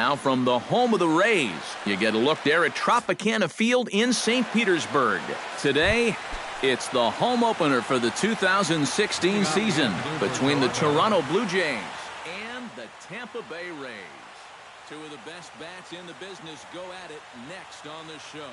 Now from the home of the Rays, you get a look there at Tropicana Field in St. Petersburg. Today, it's the home opener for the 2016 season between the Toronto Blue Jays and the Tampa Bay Rays. Two of the best bats in the business go at it next on the show.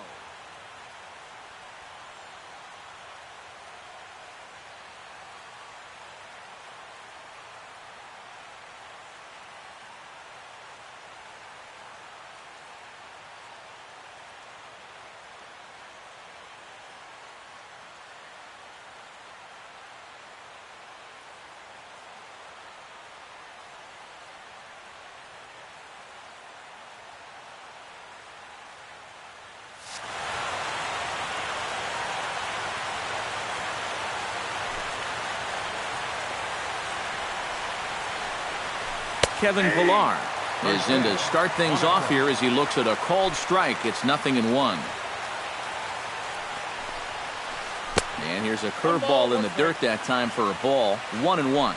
Kevin Pillar is in to start things off here as he looks at a called strike. It's 0-1. And here's a curveball in the dirt that time for a ball. 1-1.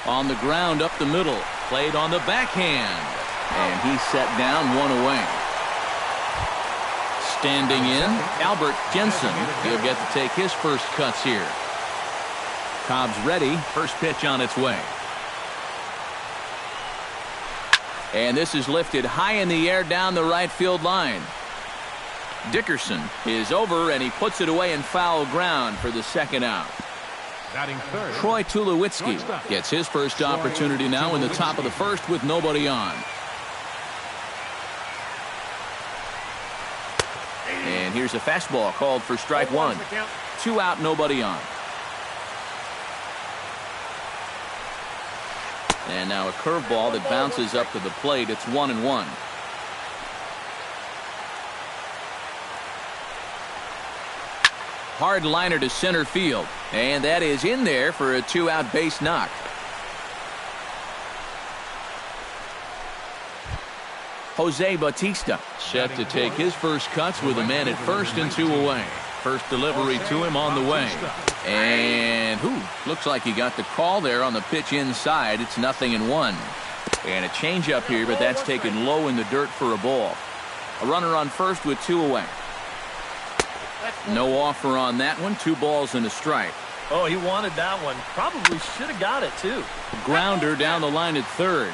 On the ground up the middle. Played on the backhand. And he's set down, one away. Standing in, Albert Jensen. He'll get to take his first cuts here. Cobb's ready. First pitch on its way. And this is lifted high in the air down the right field line. Dickerson is over, and he puts it away in foul ground for the second out. Troy Tulowitzki gets his first opportunity now in the top of the first with nobody on. And here's a fastball called for strike one. 2 out, nobody on. And now a curveball that bounces up to the plate. It's 1-1. Hard liner to center field. And that is in there for a 2-out base knock. Jose Bautista set to take his first cuts with a man at first and 2 away. First delivery to him on the way. And looks like he got the call there on the pitch inside. It's 0-1. And a changeup here, but that's taken low in the dirt for a ball. A runner on first with 2 away. No offer on that one. 2 balls and a strike. Oh, he wanted that one. Probably should have got it, too. Grounder down the line at third.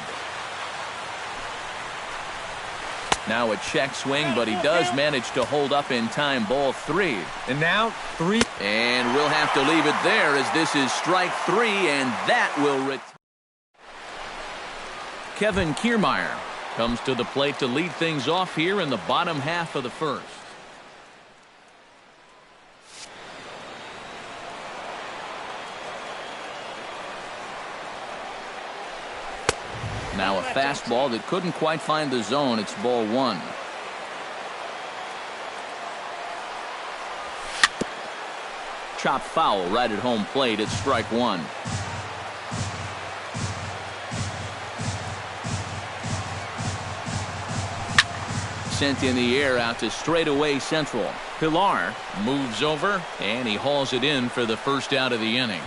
Now a check swing, but he does manage to hold up in time. Ball 3. And now 3. And we'll have to leave it there as this is strike 3, and that will retire. Kevin Kiermaier comes to the plate to lead things off here in the bottom half of the first. Now a fastball that couldn't quite find the zone. It's ball 1. Chopped foul right at home plate. It's strike 1. Sent in the air out to straightaway central. Pillar moves over, and he hauls it in for the first out of the inning.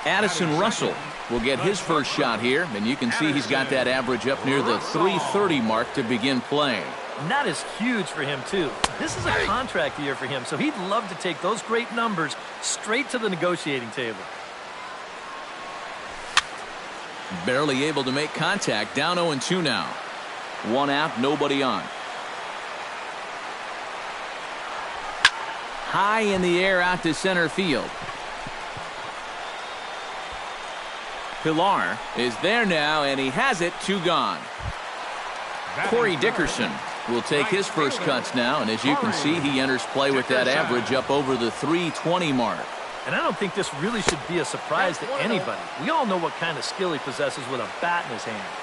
Addison Russell will get his first shot here, and you can see he's got that average up near the .330 mark to begin play. And that is huge for him, too. This is a contract year for him, so he'd love to take those great numbers straight to the negotiating table. Barely able to make contact. Down 0-2 now. 1 out, nobody on. High in the air out to center field. Pillar is there now, and he has it. 2 gone. Corey Dickerson will take his first cuts now, and as you can see, he enters play with that average up over the .320 mark. And I don't think this really should be a surprise to anybody. We all know what kind of skill he possesses with a bat in his hand.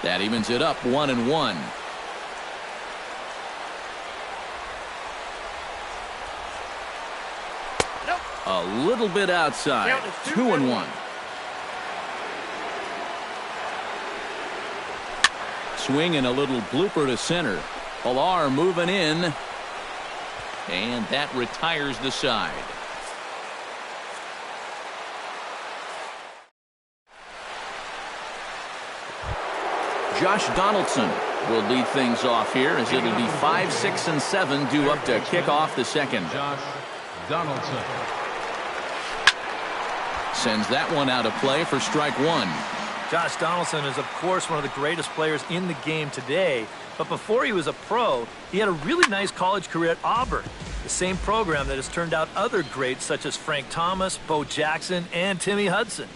That evens it up, 1-1. A little bit outside. 2-1. Swing and a little blooper to center. Pillar moving in. And that retires the side. Josh Donaldson will lead things off here as it'll be 5, 6, and 7 due up to kick off the second. Josh Donaldson sends that one out of play for strike one. Josh Donaldson is, of course, one of the greatest players in the game today. But before he was a pro, he had a really nice college career at Auburn, the same program that has turned out other greats such as Frank Thomas, Bo Jackson, and Timmy Hudson.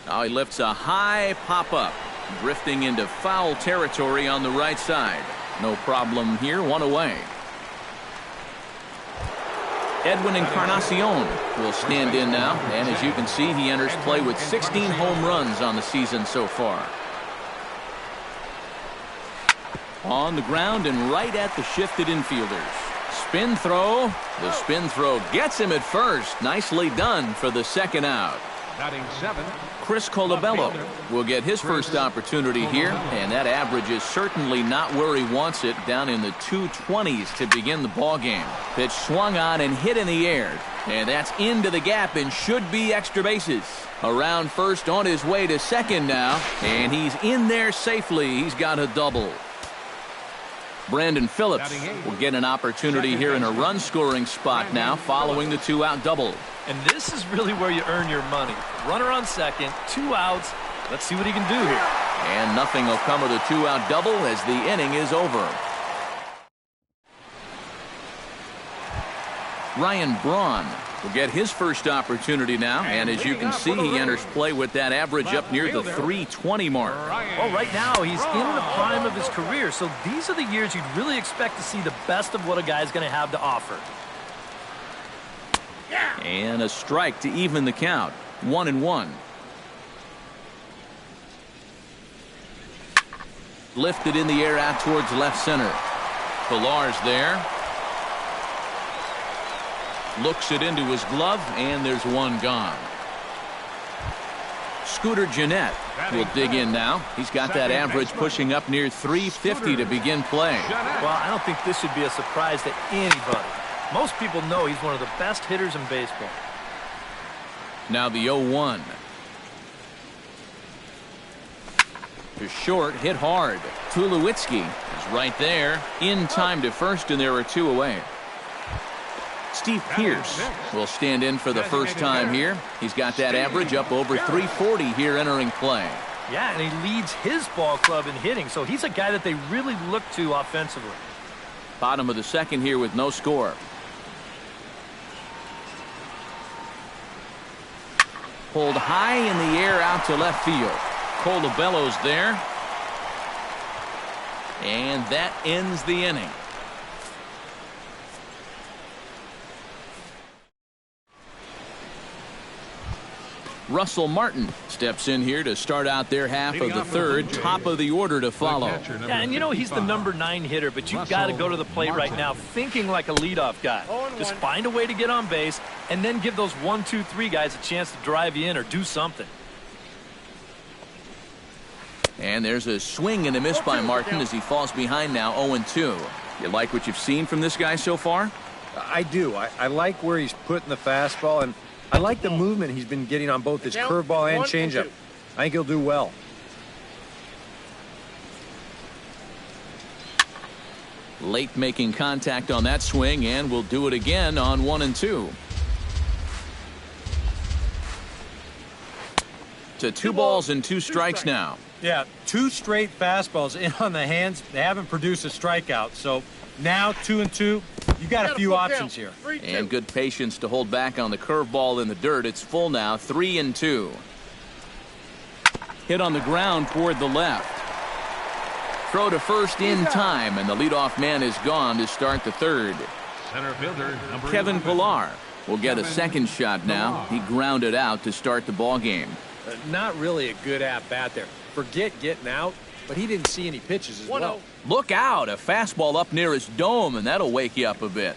Now he lifts a high pop-up, drifting into foul territory on the right side. No problem here, one away. Edwin Encarnacion will stand in now, and as you can see, he enters play with 16 home runs on the season so far. On the ground and right at the shifted infielders. Spin throw. The spin throw gets him at first. Nicely done for the second out. batting 7. Chris Colabello will get his first opportunity here, and that average is certainly not where he wants it, down in the 220s to begin the ball game. Pitch swung on and hit in the air, and that's into the gap and should be extra bases. Around first, on his way to second now, and he's in there safely. He's got a double. Brandon Phillips will get an opportunity here in a run-scoring spot now following the two-out double. And this is really where you earn your money. Runner on second, 2 outs. Let's see what he can do here. And nothing will come of the two-out double as the inning is over. Ryan Braun will get his first opportunity now, and as you can see, he enters play with that average up near the 320 mark. Well, right now he's in the prime of his career, so these are the years you'd really expect to see the best of what a guy's going to have to offer. And a strike to even the count. 1-1. Lifted in the air out towards left center. Pilar's there. Looks it into his glove, and there's one gone. Scooter Gennett will dig in now. He's got that average pushing up near 350 to begin play. Well, I don't think this should be a surprise to anybody. Most people know he's one of the best hitters in baseball. Now the 0-1. To short, hit hard. Tulowitzki is right there, in time to first, and there are 2 away. Steve Pearce will stand in for the first time here. He's got that average up over 340 here entering play. Yeah, and he leads his ball club in hitting, so he's a guy that they really look to offensively. Bottom of the second here with no score. Pulled high in the air out to left field. Colabello's there. And that ends the inning. Russell Martin steps in here to start out their half of the third. Top of the order to follow. Yeah, and you know he's the number 9 hitter, but you've got to go to the plate right now thinking like a leadoff guy. Just find a way to get on base and then give those 1, 2, 3 guys a chance to drive you in or do something. And there's a swing and a miss by Martin as he falls behind now 0-2. You like what you've seen from this guy so far? I do. I like where he's putting the fastball, and I like the movement he's been getting on both his curveball and changeup. I think he'll do well. Late making contact on that swing, and will do it again on 1-2. To 2 balls and 2 strikes now. Yeah, 2 straight fastballs in on the hands. They haven't produced a strikeout, so now 2-2. You got a few options here. And good patience to hold back on the curveball in the dirt. It's full now, 3-2. Hit on the ground toward the left. Throw to first in time, and the leadoff man is gone to start the third. Center fielder, number Kevin 11. Pilar will get a second shot now. He grounded out to start the ball game. Not really a good at-bat there. Forget getting out, but he didn't see any pitches as well. Look out, a fastball up near his dome, and that'll wake you up a bit.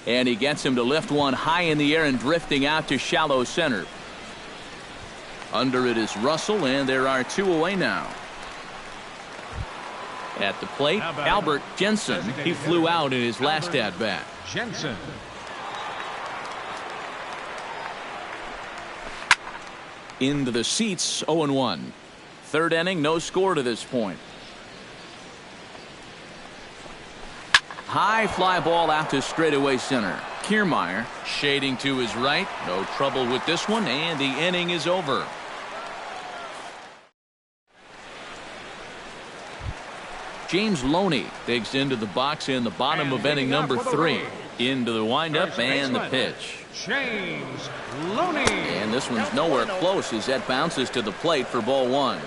And he gets him to lift one high in the air and drifting out to shallow center. Under it is Russell, and there are 2 away now. At the plate, Albert Jensen. He flew out in his last at-bat. Jensen. Into the seats, 0-1. Third inning, no score to this point. High fly ball out to straightaway center. Kiermaier shading to his right. No trouble with this one, and the inning is over. James Loney digs into the box in the bottom of inning number 3. Into the windup and the pitch. James Loney. And this one's nowhere close as that bounces to the plate for ball 1.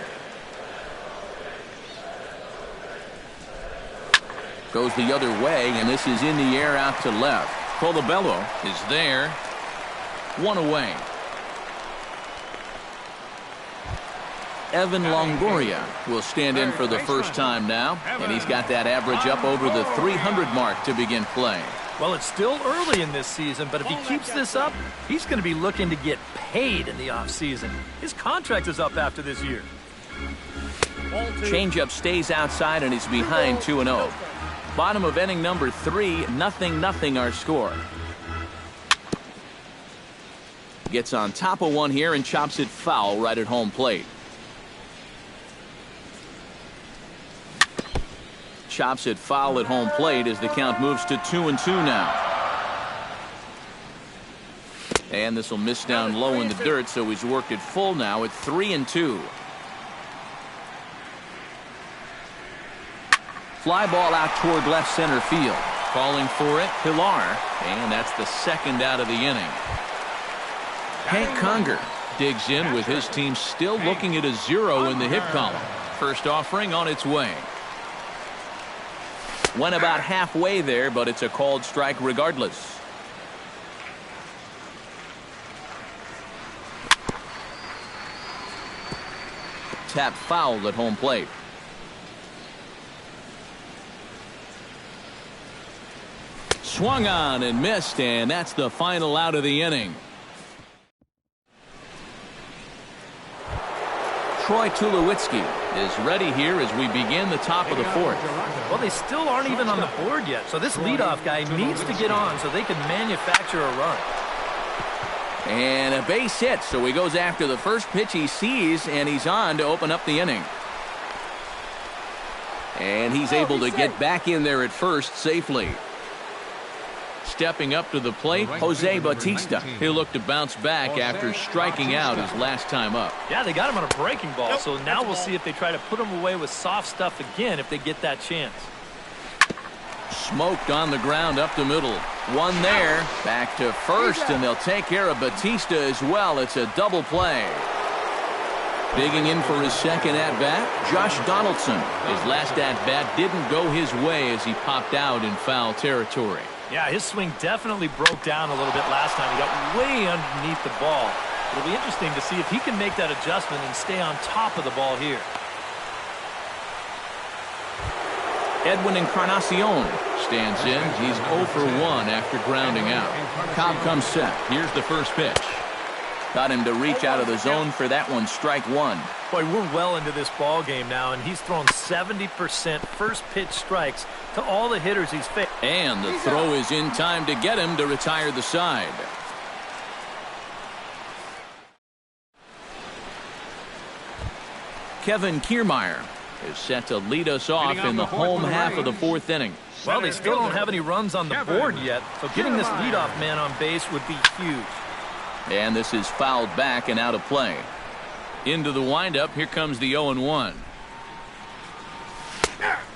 Goes the other way, and this is in the air out to left. Colabello is there. 1 away. Evan Longoria will stand in for the first time now, and he's got that average up over the 300 mark to begin play. Well, it's still early in this season, but if he keeps this up, he's going to be looking to get paid in the offseason. His contract is up after this year. Changeup stays outside, and he's behind 2-0. Bottom of inning number 3, 0-0 our score. Gets on top of one here and chops it foul right at home plate. Chops it foul at home plate as the count moves to 2-2 now. And this will miss down low in the dirt, so he's worked it full now at 3-2. Fly ball out toward left center field. Calling for it, Pilar, and that's the second out of the inning. Hank Conger digs in with his team still looking at a 0 in the hit column. First offering on its way. Went about halfway there, but it's a called strike regardless. Tap foul at home plate. Swung on and missed, and that's the final out of the inning. Troy Tulowitzki is ready here as we begin the top of the 4th. Well, they still aren't even on the board yet, so this leadoff guy needs to get on so they can manufacture a run. And a base hit, so he goes after the first pitch he sees, and he's on to open up the inning. And he's able to get back in there at first safely. Stepping up to the plate, Jose Bautista. He'll look to bounce back after striking out his last time up. Yeah, they got him on a breaking ball, so now we'll see if they try to put him away with soft stuff again if they get that chance. Smoked on the ground up the middle. One there, back to first, and they'll take care of Bautista as well. It's a double play. Digging in for his second at-bat, Josh Donaldson. His last at-bat didn't go his way as he popped out in foul territory. Yeah, his swing definitely broke down a little bit last time. He got way underneath the ball. It'll be interesting to see if he can make that adjustment and stay on top of the ball here. Edwin Encarnacion stands in. He's 0 for 1 after grounding out. Cobb comes set. Here's the first pitch. Got him to reach out of the zone for that one. Strike 1. Boy, we're well into this ball game now, and he's thrown 70% first pitch strikes to all the hitters he's faced. And the throw is in time to get him to retire the side. Kevin Kiermaier is set to lead us off in the home half of the 4th inning. Well, they still don't have any runs on the board yet, so getting this leadoff man on base would be huge. And this is fouled back and out of play. Into the windup, here comes the 0-1.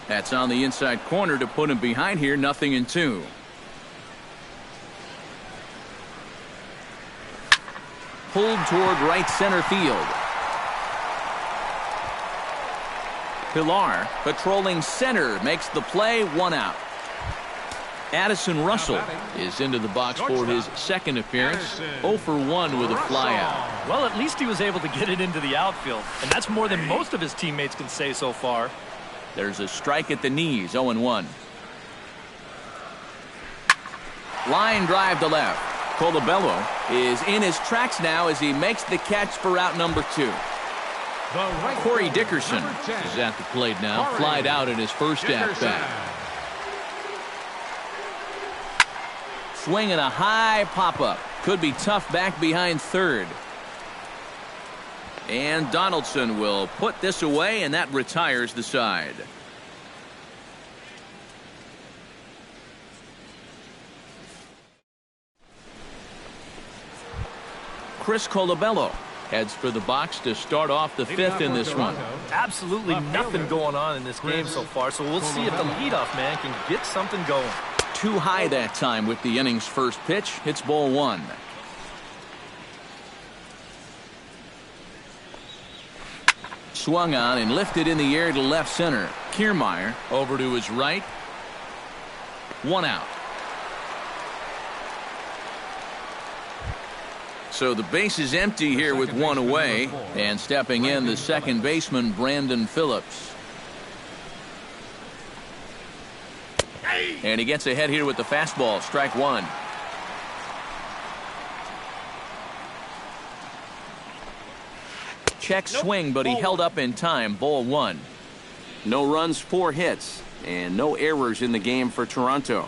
That's on the inside corner to put him behind here, 0-2. Pulled toward right center field. Pilar patrolling center makes the play, 1 out. Addison Russell is into the box for his second appearance. 0 for 1 with a flyout. Well, at least he was able to get it into the outfield, and that's more than most of his teammates can say so far. There's a strike at the knees, 0-1. Line drive to left. Colabello is in his tracks now as he makes the catch for out number 2. Corey Dickerson is at the plate now. Flied out in his first at-bat. Swinging a high pop-up. Could be tough back behind third. And Donaldson will put this away, and that retires the side. Chris Colabello heads for the box to start off the fifth in this one. Absolutely nothing going on in this game so far, so we'll see if the leadoff man can get something going. Too high that time with the inning's first pitch. It's ball one. Swung on and lifted in the air to left center. Kiermaier over to his right. One out. So the base is empty here with one away. And stepping in, the second baseman, Brandon Phillips. And he gets ahead here with the fastball. Strike one. Check swing, but he held up in time. Ball one. No runs, 4 hits, and no errors in the game for Toronto.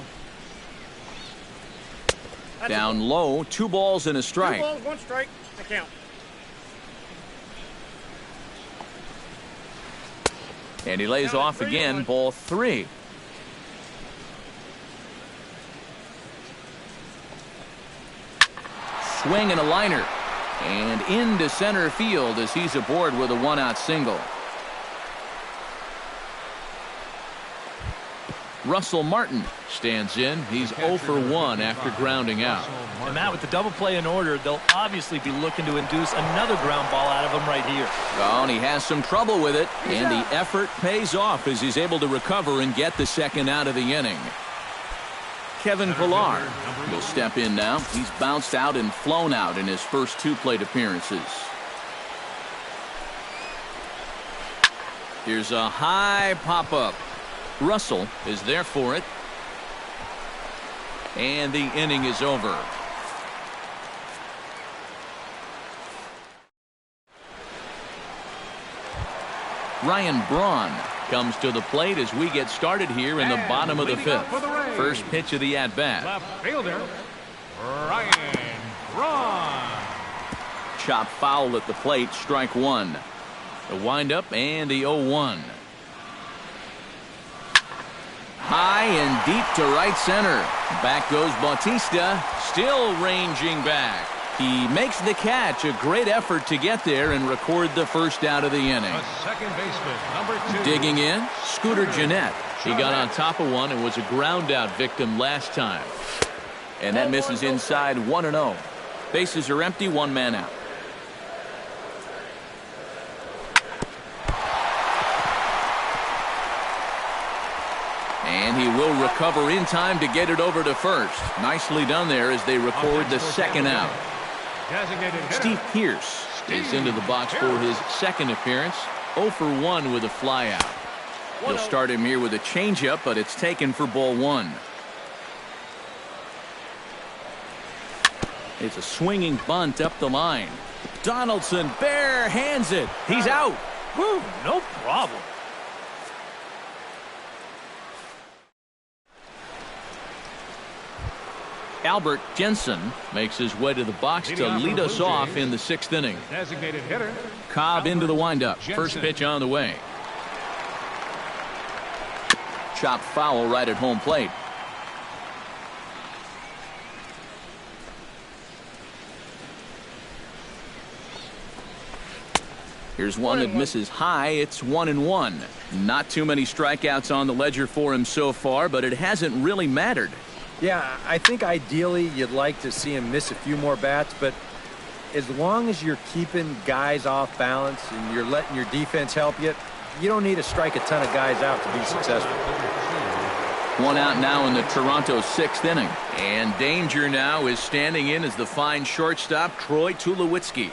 Down low, 2 balls and a strike. 2 balls, 1 strike, the count. And he lays off again. Ball 3. Swing and a liner. And into center field as he's aboard with a 1-out single. Russell Martin stands in. He's 0 for 1 after grounding out. And Matt, with the double play in order, they'll obviously be looking to induce another ground ball out of him right here. Oh, and he has some trouble with it. And the effort pays off as he's able to recover and get the second out of the inning. Kevin Pillar will step in now. He's bounced out and flown out in his first 2 plate appearances. Here's a high pop-up. Russell is there for it. And the inning is over. Ryan Braun comes to the plate as we get started here in the bottom of the 5th. First pitch of the at-bat. Left fielder, Ryan Braun. Chop foul at the plate, strike one. The windup and the 0-1. High and deep to right center. Back goes Bautista, still ranging back. He makes the catch. A great effort to get there and record the first out of the inning. Second baseman, number 2. Digging in, Scooter Gennett. He got on top of one and was a ground out victim last time. And that misses inside 1-0. Bases are empty, 1 man out. And he will recover in time to get it over to first. Nicely done there as they record the second out. Steve Pearce is into the box for his second appearance. 0 for 1 with a flyout. He'll start him here with a changeup, but it's taken for ball 1. It's a swinging bunt up the line. Donaldson bare hands it. He's out. Whew, no problem. Albert Jensen makes his way to the box to lead us off in the 6th inning. Designated hitter, Cobb into the windup. First pitch on the way. Chop foul right at home plate. Here's one that misses high. It's 1-1. Not too many strikeouts on the ledger for him so far, but it hasn't really mattered. Yeah, I think ideally you'd like to see him miss a few more bats, but as long as you're keeping guys off balance and you're letting your defense help you, you don't need to strike a ton of guys out to be successful. 1 out now in the Toronto 6th inning. And danger now is standing in as the fine shortstop, Troy Tulowitzki.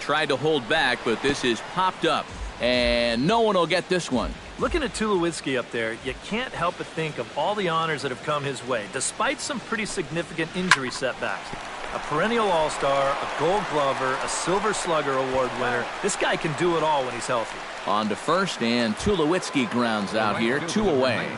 Tried to hold back, but this is popped up. And no one will get this one. Looking at Tulowitzki up there, you can't help but think of all the honors that have come his way, despite some pretty significant injury setbacks. A perennial all-star, a gold glover, a silver slugger award winner. This guy can do it all when he's healthy. On to first, and Tulowitzki grounds out here, 2 away.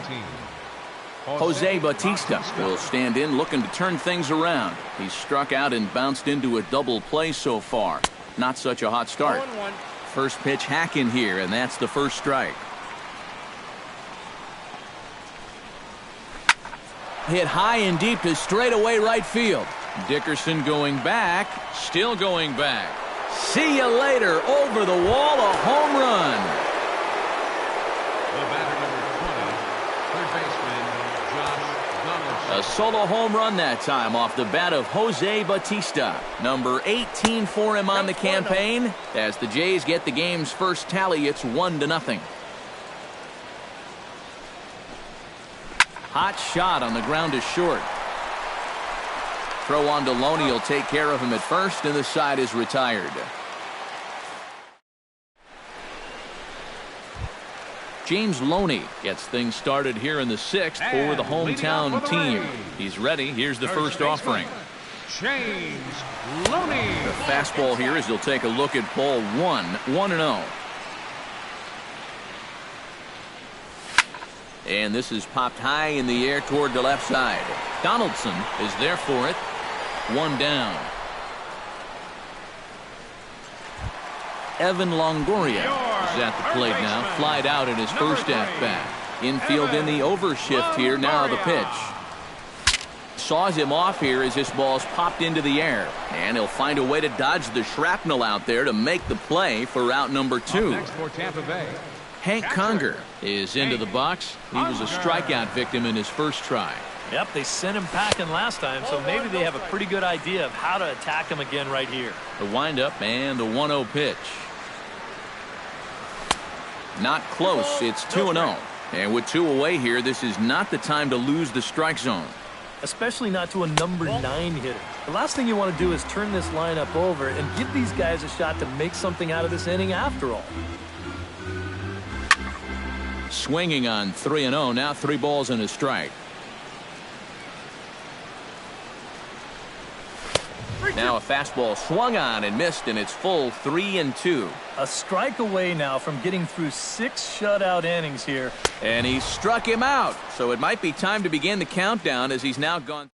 Jose Bautista will stand in looking to turn things around. He's struck out and bounced into a double play so far. Not such a hot start. 0-1. First pitch hacking here, and that's the first strike. Hit high and deep to straightaway right field. Dickerson going back, still going back. See you later, over the wall, a home run. The batter, number 20, third baseman, Josh Donaldson. A solo home run that time off the bat of Jose Bautista. Number 18 for him on the campaign. As the Jays get the game's first tally, it's 1-0. Hot shot on the ground is short. Throw on to Loney will take care of him at first, and the side is retired. James Loney gets things started here in the 6th for the hometown team. He's ready. Here's the first offering. James Loney. The fastball here as he'll take a look at ball 1, 1-0. And this is popped high in the air toward the left side. Donaldson is there for it. 1 down. Evan Longoria is at the plate now. Flied out at his first at-bat. Infield in the overshift here. Now the pitch. Saws him off here as this ball's popped into the air. And he'll find a way to dodge the shrapnel out there to make the play for out number 2. Next for Tampa Bay. Hank Conger is into the box. He was a strikeout victim in his first try. Yep, they sent him packing last time, so maybe they have a pretty good idea of how to attack him again right here. The windup and the 1-0 pitch. Not close. It's 2-0. And with 2 away here, this is not the time to lose the strike zone. Especially not to a number 9 hitter. The last thing you want to do is turn this lineup over and give these guys a shot to make something out of this inning after all. Swinging on 3-0. Now 3 balls and a strike. Now a fastball swung on and missed, and it's full 3-2. A strike away now from getting through 6 shutout innings here. And he struck him out. So it might be time to begin the countdown as he's now gone.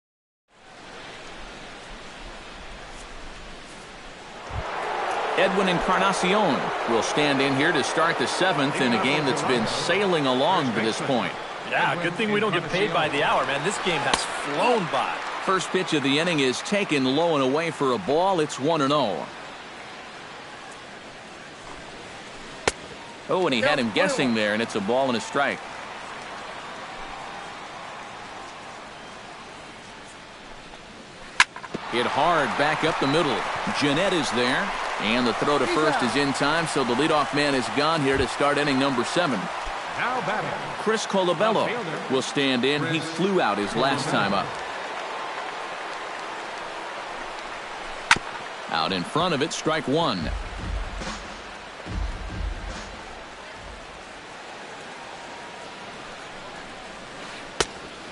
Edwin Encarnacion will stand in here to start the 7th in a game that's been sailing along to this point. Yeah, good thing we don't get paid by the hour, man. This game has flown by. First pitch of the inning is taken low and away for a ball. It's 1-0. Oh, and he had him guessing there, and it's a ball and a strike. Hit hard back up the middle. Jeanette is there, and the throw to first is in time, so the leadoff man is gone here to start inning number 7. Now batting. Chris Colabello will stand in. He flew out his last time up. Out in front of it, strike 1.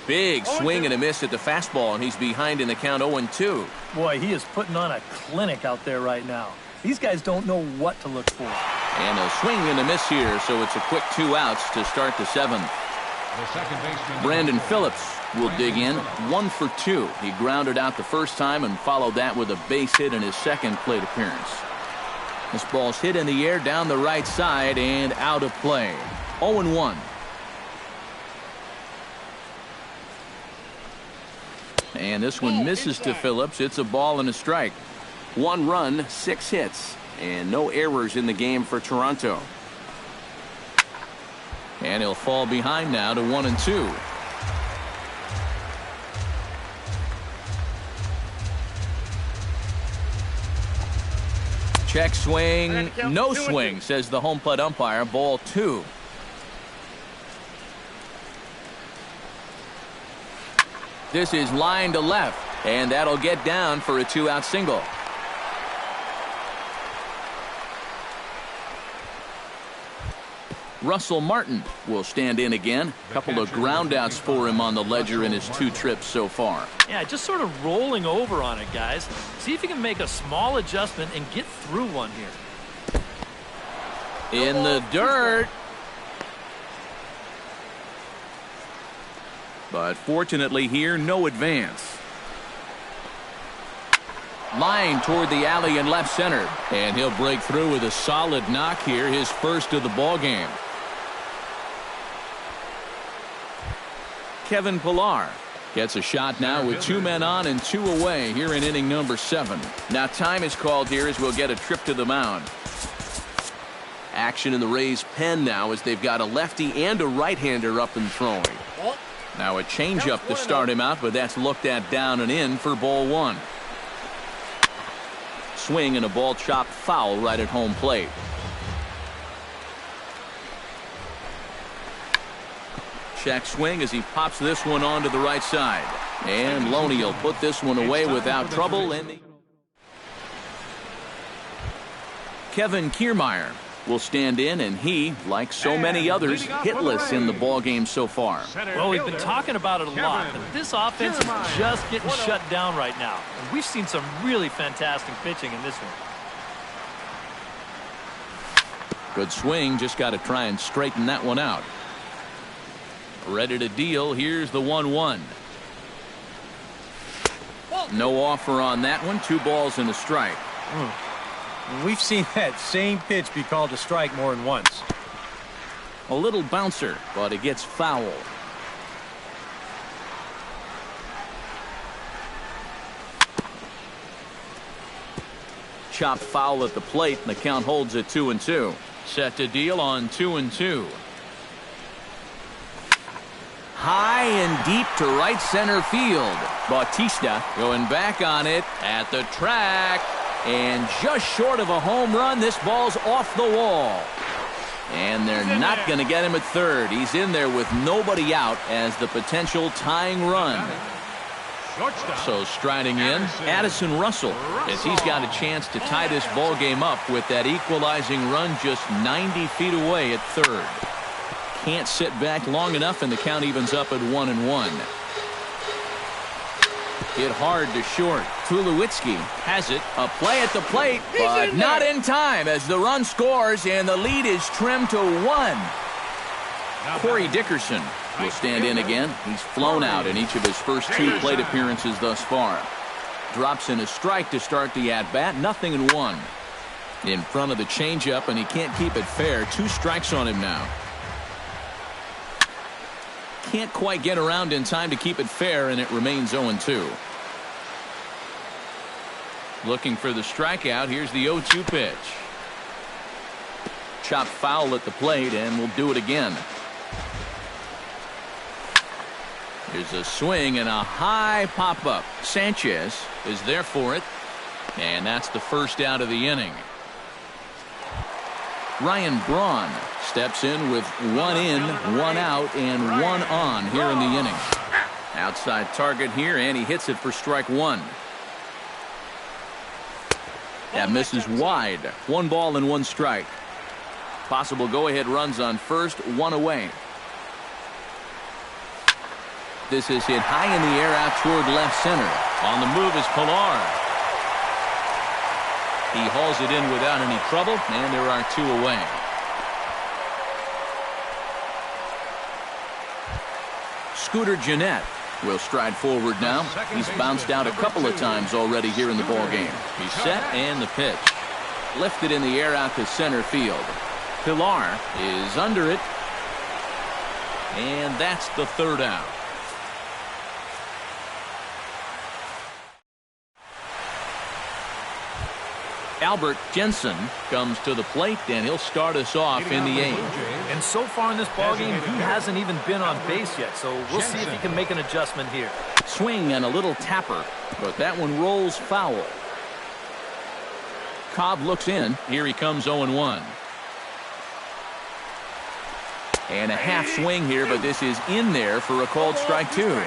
Big swing and a miss at the fastball, and he's behind in the count 0-2. Boy, he is putting on a clinic out there right now. These guys don't know what to look for. And a swing and a miss here, so it's a quick 2 outs to start the 7th. The second baseman. Brandon Phillips will dig in. 1 for 2. He grounded out the first time and followed that with a base hit in his second plate appearance. This ball's hit in the air down the right side and out of play. 0-1. And this one misses to Phillips. It's a ball and a strike. 1 run, 6 hits, and no errors in the game for Toronto. And he'll fall behind now to 1-2. Check swing, no swing, says the home plate umpire. Ball 2. This is line to left, and that'll get down for a 2-out single. Russell Martin will stand in again. A couple of groundouts for him on the ledger in his 2 trips so far. Yeah, just sort of rolling over on it, guys. See if you can make a small adjustment and get through one here. In the dirt. But fortunately here, no advance. Line toward the alley in left center. And he'll break through with a solid knock here, his first of the ball game. Kevin Pillar gets a shot now with 2 men on and 2 away here in inning number 7. Now time is called here as we'll get a trip to the mound. Action in the Rays' pen now as they've got a lefty and a right-hander up and throwing. Now a changeup to start him out, but that's looked at down and in for ball 1. Swing and a ball chopped foul right at home plate. Check swing as he pops this one onto the right side. And Loney will put this one away without trouble. And Kevin Kiermaier will stand in, and he, like so many others, hitless in the ball game so far. Well, we've been talking about it a lot, but this offense is just getting shut down right now. And we've seen some really fantastic pitching in this one. Good swing, just got to try and straighten that one out. Ready to deal. Here's the 1-1. No offer on that one. 2 balls and a strike. We've seen that same pitch be called a strike more than once. A little bouncer, but it gets foul. Chopped foul at the plate, and the count holds at 2-2. Set to deal on 2-2. High and deep to right center field. Bautista going back on it at the track. And just short of a home run, this ball's off the wall. And they're not going to get him at third. He's in there with nobody out as the potential tying run. So striding in, Addison Russell, as he's got a chance to tie this ball game up with that equalizing run just 90 feet away at third. Can't sit back long enough, and the count evens up at 1-1. Hit hard to short. Tulowitzki has it. A play at the plate, but not in time as the run scores and the lead is trimmed to 1. Corey Dickerson will stand in again. He's flown out in each of his first 2 plate appearances thus far. Drops in a strike to start the at-bat. 0-1. In front of the changeup, and he can't keep it fair. 2 strikes on him now. Can't quite get around in time to keep it fair, and it remains 0-2. Looking for the strikeout. Here's the 0-2 pitch. Chopped foul at the plate, and we'll do it again. Here's a swing and a high pop-up. Sanchez is there for it, and that's the first out of the inning. Ryan Braun steps in with 1 in, 1 out, and 1 on here in the inning. Outside target here, and he hits it for strike 1. That misses wide. 1 ball and 1 strike. Possible go-ahead runs on first, 1 away. This is hit high in the air out toward left center. On the move is Pillar. He hauls it in without any trouble, and there are 2 away. Scooter Gennett will stride forward now. He's bounced out a couple of times already here in the ball game. He's set, and the pitch. Lifted in the air out to center field. Pillar is under it, and that's the 3rd out. Albert Jensen comes to the plate, and he'll start us off in the 8th. And so far in this ballgame, he hasn't even been on base yet, so we'll see if he can make an adjustment here. Swing and a little tapper, but that one rolls foul. Cobb looks in. Here he comes 0-1. And a half swing here, but this is in there for a called strike 2.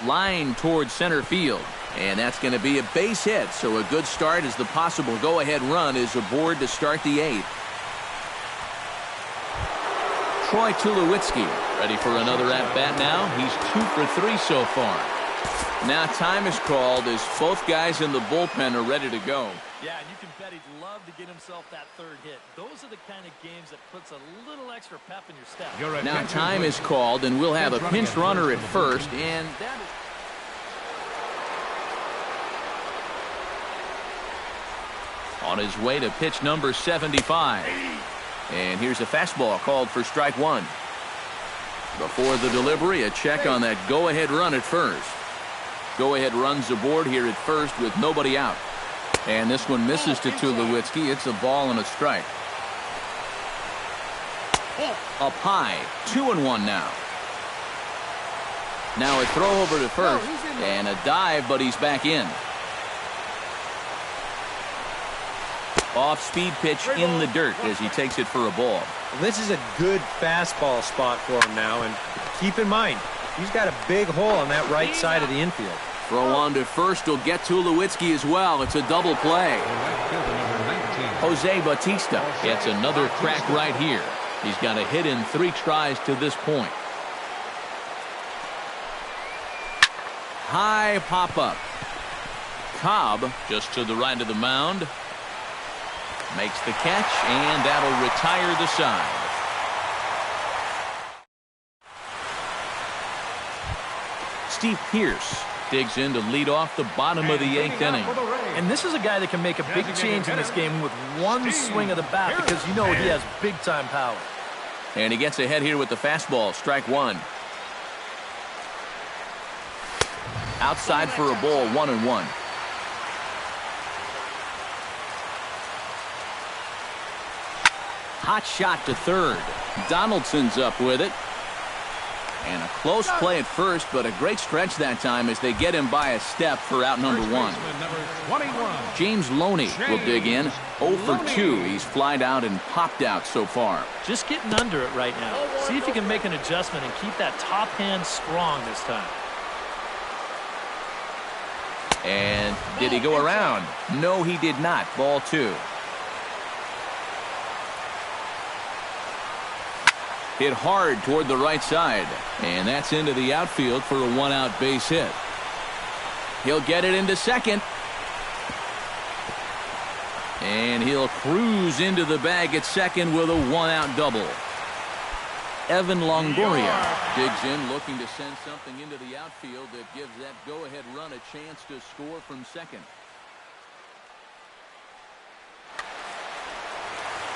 Line towards center field, and that's going to be a base hit, so a good start as the possible go-ahead run is aboard to start the 8th. Troy Tulowitzki ready for another at-bat now. He's 2 for 3 so far. Now time is called as both guys in the bullpen are ready to go. Yeah, and you can bet he'd love to get himself that third hit. Those are the kind of games that puts a little extra pep in your step. Now time is called, and we'll have a pinch runner at first, and that is... on his way to pitch number 75. And here's a fastball called for strike one. Before the delivery, a check on that go-ahead run at first. Go-ahead runs aboard here at first with nobody out. And this one misses to Tulowitzki. It's a ball and a strike. Up high, 2-1 now. Now a throw over to first, and a dive, but he's back in. Off-speed pitch in the dirt as he takes it for a ball. This is a good fastball spot for him now, and keep in mind, he's got a big hole on that right side of the infield. Throw on to first will get Tulowitzki as well. It's a double play. Jose Bautista gets another crack right here. He's got a hit in 3 tries to this point. High pop-up. Cobb just to the right of the mound. Makes the catch, and that'll retire the side. Steve Pearce digs in to lead off the bottom of the 8th inning. And this is a guy that can make a big change in this game with one swing of the bat, because you know he has big-time power. And he gets ahead here with the fastball, strike one. Outside for a ball, 1-1. Hot shot to third. Donaldson's up with it. And a close play at first, but a great stretch that time as they get him by a step for out number 1. James Loney will dig in. 0 for 2. He's flied out and popped out so far. Just getting under it right now. See if you can make an adjustment and keep that top hand strong this time. And did he go around? No, he did not. Ball 2. Hit hard toward the right side. And that's into the outfield for a 1-out base hit. He'll get it into second. And he'll cruise into the bag at second with a 1-out double. Evan Longoria digs in, looking to send something into the outfield that gives that go-ahead run a chance to score from second.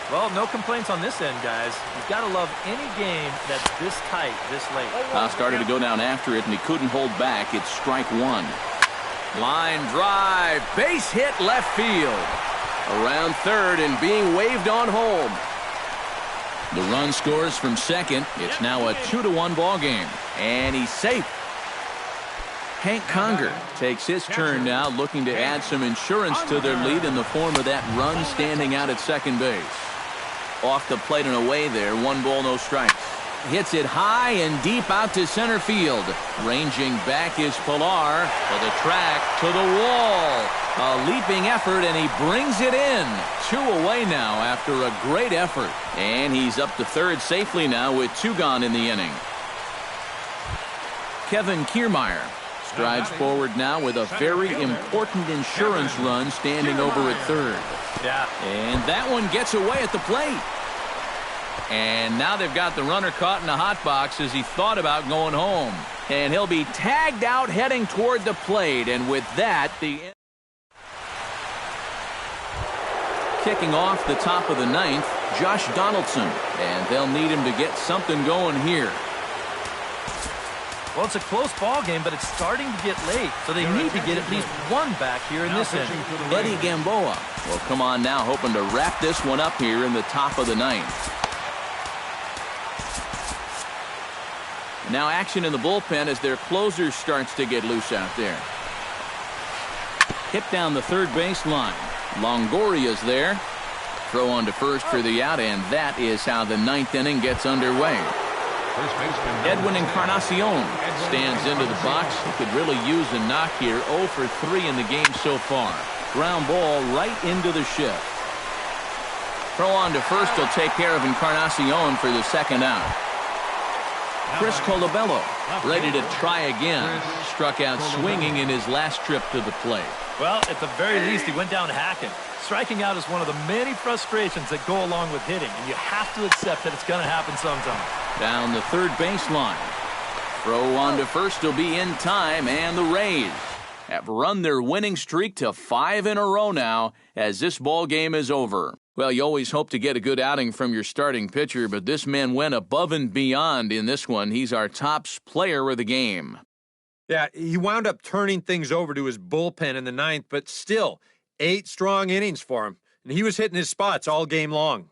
Well, no complaints on this end, guys. You've got to love any game that's this tight, this late. Started to go down after it, and he couldn't hold back. It's strike one. Line drive, base hit left field. Around third and being waved on home. The run scores from second. It's now a 2-1 ball game, and he's safe. Hank Conger takes his turn now, looking to add some insurance to their lead in the form of that run standing out at second base. Off the plate and away there, 1 ball, no strikes. Hits it high and deep out to center field. Ranging back is Pilar to the track, to the wall. A leaping effort, and he brings it in. 2 away now after a great effort. And he's up to third safely now with 2 gone in the inning. Kevin Kiermaier strides forward now with a very important insurance run standing over at third. Yeah. And that one gets away at the plate. And now they've got the runner caught in the hot box as he thought about going home. And he'll be tagged out heading toward the plate. And with that, the kicking off the top of the 9th, Josh Donaldson. And they'll need him to get something going here. Well, it's a close ball game, but it's starting to get late, so they need to get at least 1 back here in this inning. Eddie Gamboa will come on now, hoping to wrap this one up here in the top of the 9th. Now action in the bullpen as their closer starts to get loose out there. Hit down the third base line. Longoria's there. Throw on to first for the out, and that is how the 9th inning gets underway. Edwin Encarnacion stands into the box. He could really use a knock here. 0 for 3 in the game so far. Ground ball right into the shift. Throw on to first will take care of Encarnacion for the second out. Chris Colabello Ready to try again. Struck out swinging in his last trip to the plate. Well, at the very least, he went down hacking. Striking out is one of the many frustrations that go along with hitting, and you have to accept that it's going to happen sometime. Down the third baseline. Throw on to first will be in time, and the Rays have run their winning streak to 5 in a row now as this ball game is over. Well, you always hope to get a good outing from your starting pitcher, but this man went above and beyond in this one. He's our top player of the game. Yeah, he wound up turning things over to his bullpen in the ninth, but still, 8 strong innings for him. And he was hitting his spots all game long.